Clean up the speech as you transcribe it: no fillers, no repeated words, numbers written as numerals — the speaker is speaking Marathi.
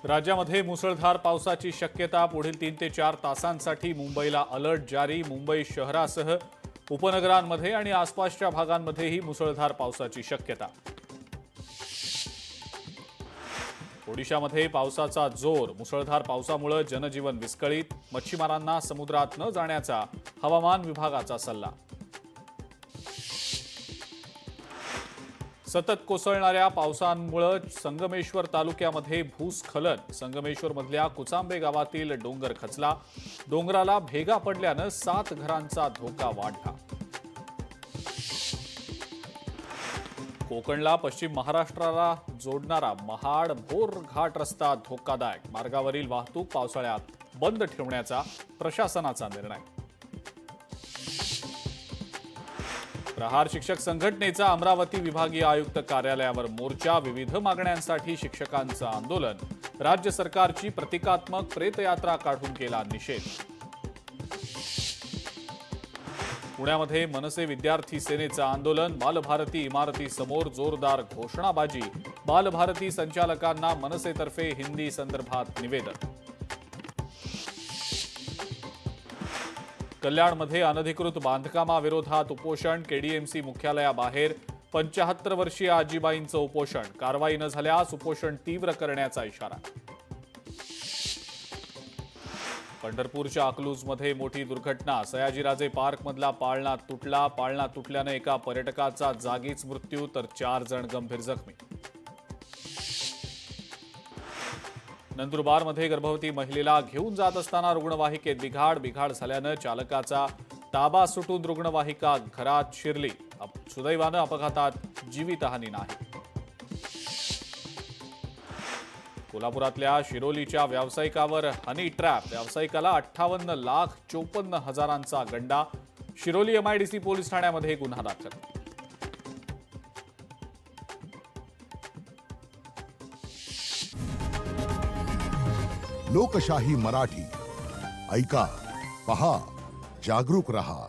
राज्यामध्ये मुसळधार पावसाची शक्यता पुढील 3 ते 4 तासांसाठी मुंबईला अलर्ट जारी। मुंबई शहरासह उपनगरांमध्ये आणि आसपासच्या भागांमध्येही मुसळधार पावसाची शक्यता। ओडिशामध्ये पावसाचा जोर। मुसळधार पावसामुळे जनजीवन विस्कळीत। मच्छीमारांना समुद्रात न जाण्याचा हवामान विभागाचा सल्ला। सतत कोसळणाऱ्या पावसामुळे संगमेश्वर तालुक्यामध्ये भूस्खलन। संगमेश्वरमधल्या कुचांबे गावातील डोंगर खचला। डोंगराला भेगा पडल्यानं 7 घरांचा धोका वाढला। कोकणला पश्चिम महाराष्ट्राला जोडणारा महाड भोर घाट रस्ता धोकादायक। मार्गावरील वाहतूक पावसाळ्यात बंद ठेवण्याचा प्रशासनाचा निर्णय। प्रहार शिक्षक संघटनेचा अमरावती विभागीय आयुक्त कार्यालयावर मोर्चा। विविध मागण्यांसाठी शिक्षकांचं आंदोलन। राज्य सरकारची प्रतिकात्मक प्रेतयात्रा काढून केला निषेध। पुण्यामध्ये मनसे विद्यार्थी सेनेचं आंदोलन। बालभारती इमारतीसमोर जोरदार घोषणाबाजी। बालभारती संचालकांना मनसेतर्फे हिंदी संदर्भात निवेदन। कल्याणमध्ये अनधिकृत बांधकामाविरोधात उपोषण। केडीएमसी मुख्यालयाबाहेर 75 वर्षीय आजीबाईंचं उपोषण। कारवाई न झाल्यास उपोषण तीव्र करण्याचा इशारा। पंढरपूरच्या अकलूजमध्ये मोठी दुर्घटना। सयाजीराजे पार्कमधला पाळणा तुटला। पाळणा तुटल्याने एका पर्यटकाचा जागीच मृत्यू तर 4 जण गंभीर जखमी। नंदुरबारमध्ये गर्भवती महिलेला घेऊन जात असताना रुग्णवाहिकेत बिघाड झाल्यानं चालकाचा ताबा सुटून रुग्णवाहिका घरात शिरली। सुदैवानं अपघातात जीवितहानी नाही। कोल्हापुरातल्या शिरोलीच्या व्यावसायिकावर हनी ट्रॅप। व्यावसायिकाला 58,54,000चा गंडा। शिरोली एमआयडीसी पोलीस ठाण्यामध्ये गुन्हा दाखल। लोकशाही मराठी ऐका, पहा, जागरूक रहा।